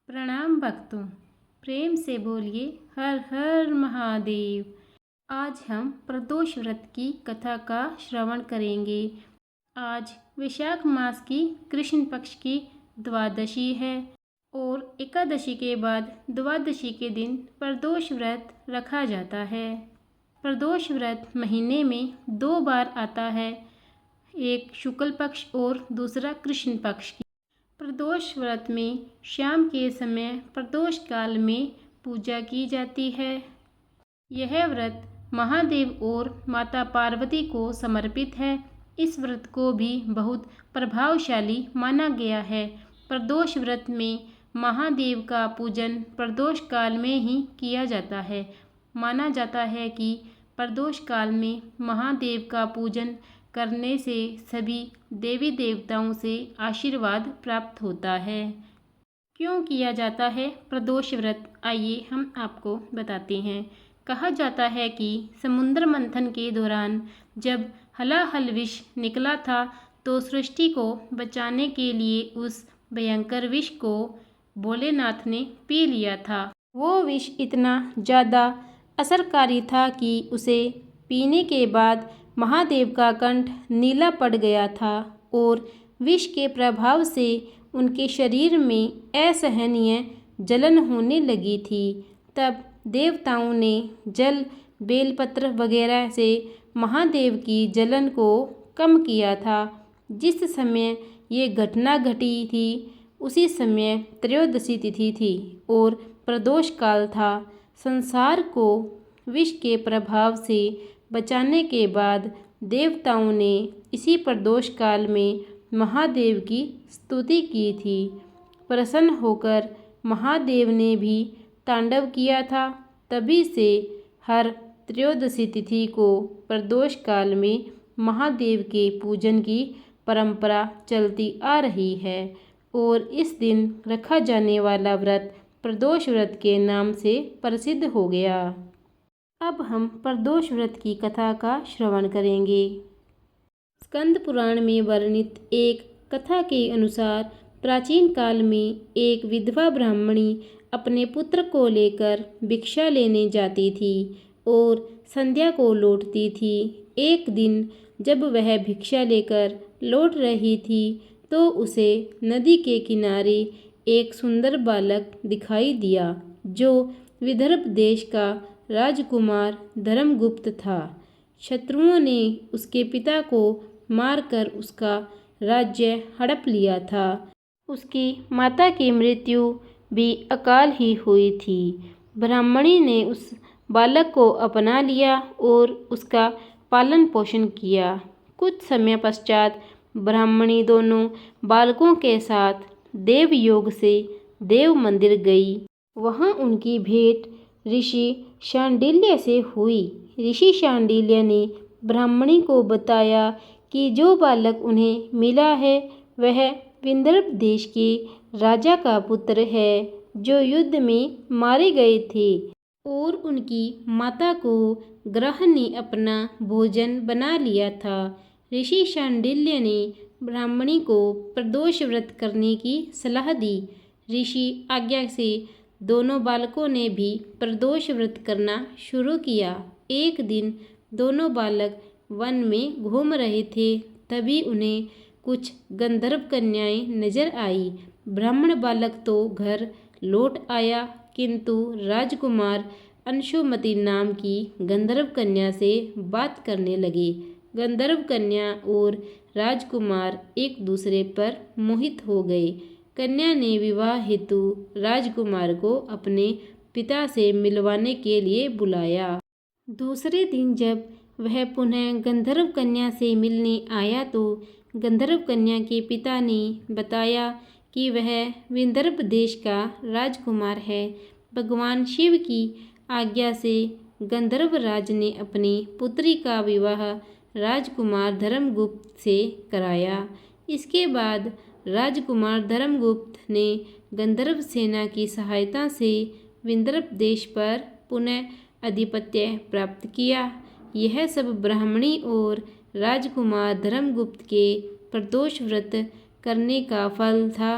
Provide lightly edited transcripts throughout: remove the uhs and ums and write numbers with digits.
प्रणाम भक्तों, प्रेम से बोलिए हर हर महादेव। आज हम प्रदोष व्रत की कथा का श्रवण करेंगे। आज वैशाख मास की कृष्ण पक्ष की द्वादशी है और एकादशी के बाद द्वादशी के दिन प्रदोष व्रत रखा जाता है। प्रदोष व्रत महीने में 2 बार आता है, एक शुक्ल पक्ष और दूसरा कृष्ण पक्ष की। प्रदोष व्रत में शाम के समय प्रदोष काल में पूजा की जाती है। यह व्रत महादेव और माता पार्वती को समर्पित है। इस व्रत को भी बहुत प्रभावशाली माना गया है। प्रदोष व्रत में महादेव का पूजन प्रदोष काल में ही किया जाता है। माना जाता है कि प्रदोष काल में महादेव का पूजन करने से सभी देवी देवताओं से आशीर्वाद प्राप्त होता है। क्यों किया जाता है प्रदोष व्रत, आइए हम आपको बताते हैं। कहा जाता है कि समुद्र मंथन के दौरान जब हलाहल विष निकला था तो सृष्टि को बचाने के लिए उस भयंकर विष को भोलेनाथ ने पी लिया था। वो विष इतना ज़्यादा असरकारी था कि उसे पीने के बाद महादेव का कंठ नीला पड़ गया था और विष के प्रभाव से उनके शरीर में असहनीय जलन होने लगी थी। तब देवताओं ने जल, बेलपत्र वगैरह से महादेव की जलन को कम किया था। जिस समय ये घटना घटी थी उसी समय त्रयोदशी तिथि थी और प्रदोष काल था। संसार को विष के प्रभाव से बचाने के बाद देवताओं ने इसी प्रदोष काल में महादेव की स्तुति की थी। प्रसन्न होकर महादेव ने भी तांडव किया था। तभी से हर त्रयोदशी तिथि को प्रदोष काल में महादेव के पूजन की परंपरा चलती आ रही है और इस दिन रखा जाने वाला व्रत प्रदोष व्रत के नाम से प्रसिद्ध हो गया। अब हम प्रदोष व्रत की कथा का श्रवण करेंगे। स्कंद पुराण में वर्णित एक कथा के अनुसार प्राचीन काल में एक विधवा ब्राह्मणी अपने पुत्र को लेकर भिक्षा लेने जाती थी और संध्या को लौटती थी। एक दिन जब वह भिक्षा लेकर लौट रही थी तो उसे नदी के किनारे एक सुंदर बालक दिखाई दिया जो विदर्भ देश का राजकुमार धर्मगुप्त था। शत्रुओं ने उसके पिता को मारकर उसका राज्य हड़प लिया था। उसकी माता की मृत्यु भी अकाल ही हुई थी। ब्राह्मणी ने उस बालक को अपना लिया और उसका पालन पोषण किया। कुछ समय पश्चात ब्राह्मणी दोनों बालकों के साथ देवयोग से देव मंदिर गई। वहाँ उनकी भेंट ऋषि शांडिल्य से हुई। ऋषि शांडिल्य ने ब्राह्मणी को बताया कि जो बालक उन्हें मिला है वह विदर्भ देश के राजा का पुत्र है जो युद्ध में मारे गए थे और उनकी माता को ग्रह ने अपना भोजन बना लिया था। ऋषि शांडिल्य ने ब्राह्मणी को प्रदोष व्रत करने की सलाह दी। ऋषि आज्ञा से दोनों बालकों ने भी प्रदोष व्रत करना शुरू किया। एक दिन दोनों बालक वन में घूम रहे थे, तभी उन्हें कुछ गंधर्व कन्याएं नजर आई। ब्राह्मण बालक तो घर लौट आया किंतु राजकुमार अंशुमति नाम की गंधर्व कन्या से बात करने लगे। गंधर्व कन्या और राजकुमार एक दूसरे पर मोहित हो गए। कन्या ने विवाह हेतु राजकुमार को अपने पिता से मिलवाने के लिए बुलाया। दूसरे दिन जब वह पुनः गंधर्व कन्या से मिलने आया तो गंधर्व कन्या के पिता ने बताया कि वह विदर्भ देश का राजकुमार है। भगवान शिव की आज्ञा से गंधर्व राज ने अपनी पुत्री का विवाह राजकुमार धर्मगुप्त से कराया। इसके बाद राजकुमार धर्मगुप्त ने गंधर्व सेना की सहायता से विदर्भ देश पर पुनः आधिपत्य प्राप्त किया। यह सब ब्राह्मणी और राजकुमार धर्मगुप्त के प्रदोष व्रत करने का फल था।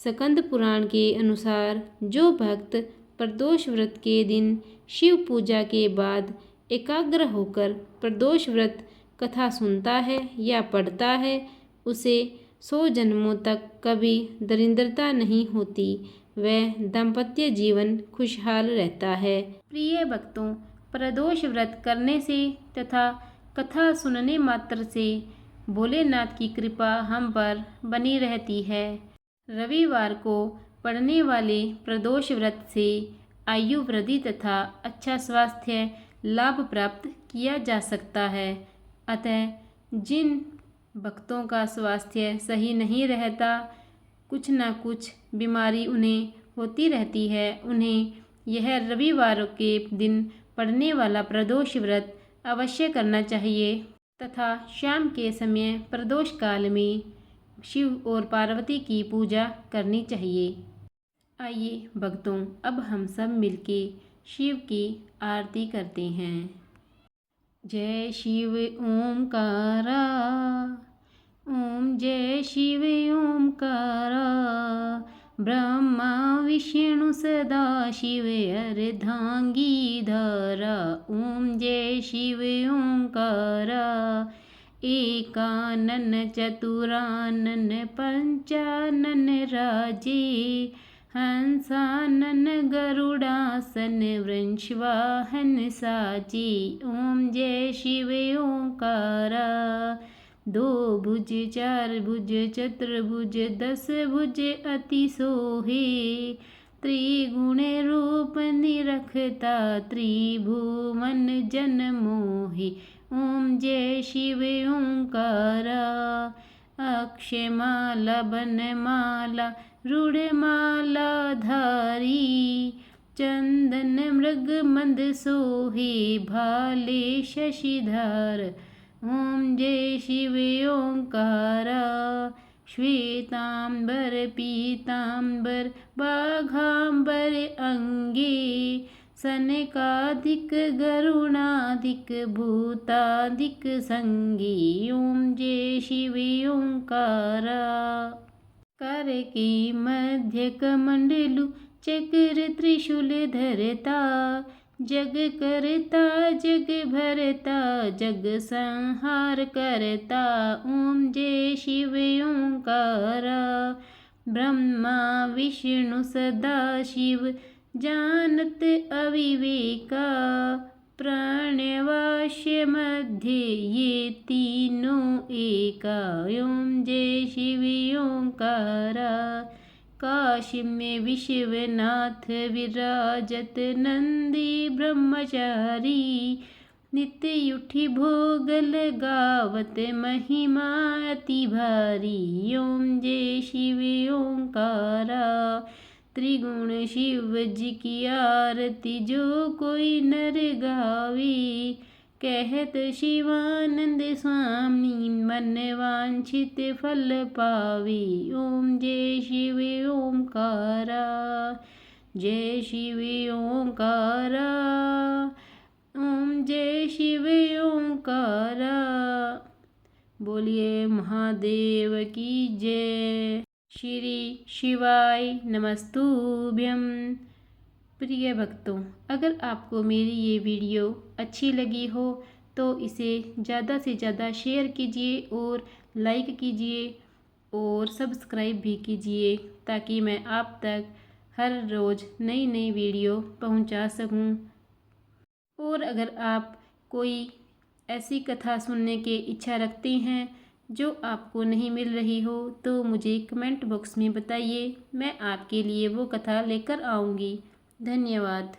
स्कंद पुराण के अनुसार जो भक्त प्रदोष व्रत के दिन शिव पूजा के बाद एकाग्र होकर प्रदोष व्रत कथा सुनता है या पढ़ता है, उसे 100 जन्मों तक कभी दरिद्रता नहीं होती। वह दाम्पत्य जीवन खुशहाल रहता है। प्रिय भक्तों, प्रदोष व्रत करने से तथा कथा सुनने मात्र से भोलेनाथ की कृपा हम पर बनी रहती है। रविवार को पड़ने वाले प्रदोष व्रत से आयु वृद्धि तथा अच्छा स्वास्थ्य लाभ प्राप्त किया जा सकता है। अतः जिन भक्तों का स्वास्थ्य सही नहीं रहता, कुछ न कुछ बीमारी उन्हें होती रहती है, उन्हें यह रविवार के दिन पड़ने वाला प्रदोष व्रत अवश्य करना चाहिए तथा शाम के समय प्रदोष काल में शिव और पार्वती की पूजा करनी चाहिए। आइए भक्तों, अब हम सब मिलके शिव की आरती करते हैं। जय शिव ओमकारा, ओम जय शिव ओमकारा, ब्रह्मा विष्णु सदा शिव अर्धांगी धारा। ओम जय शिव ओमकारा, एकानन चतुरानन पंचानन राजे, हंसानन गरुड़ासन वृंशवाहन साजे। ओम जय शिव ओंकारा, 2 भुज 4 भुज चतुर्भुज 10 भुज अति सोहे, त्रिगुण रूप निरखता त्रिभुवन जन मोहे। ओम जय शिव ओंकारा, अक्षयमाला बनमाला रूढ़माला धारी, चंदन मृग मंद सोहे भाले शशिधार। ओम जय शिव ओंकारा, श्वेतांबर पीतांबर बाघांबर अंगे, सनकादिक गरुणादिक भूतादिक संगी। ओम जय शिव ओंकारा, कर के मध्य कमंडलु चक्र त्रिशूल धरता, जग करता जग भरता जग संहार करता। ओम जय शिव ओंकारा, ब्रह्मा विष्णु सदा शिव जानत अविवेका, प्राणवास्य मध्य ये तीनों एका। ओम जय शिव ओंकारा, काशी में विश्वनाथ विराजत नंदी ब्रह्मचारी, नित्य उठी भोग लगावत महिमा अति भारी। ओम जय शिव ओंकारा, त्रिगुण शिव जी की आरती जो कोई नर गावे, कहत शिवानंद स्वामी मन वांछित फल पावे। ओम जय शिव ओंकारा, जय शिव ओंकारा, ओम जय शिव ओंकारा। बोलिए महादेव की जय। श्री शिवाय नमस्तुभ्यं। प्रिय भक्तों, अगर आपको मेरी ये वीडियो अच्छी लगी हो तो इसे ज़्यादा से ज़्यादा शेयर कीजिए और लाइक कीजिए और सब्सक्राइब भी कीजिए, ताकि मैं आप तक हर रोज़ नई नई वीडियो पहुंचा सकूं। और अगर आप कोई ऐसी कथा सुनने की इच्छा रखते हैं जो आपको नहीं मिल रही हो, तो मुझे कमेंट बॉक्स में बताइए, मैं आपके लिए वो कथा लेकर आऊँगी। धन्यवाद।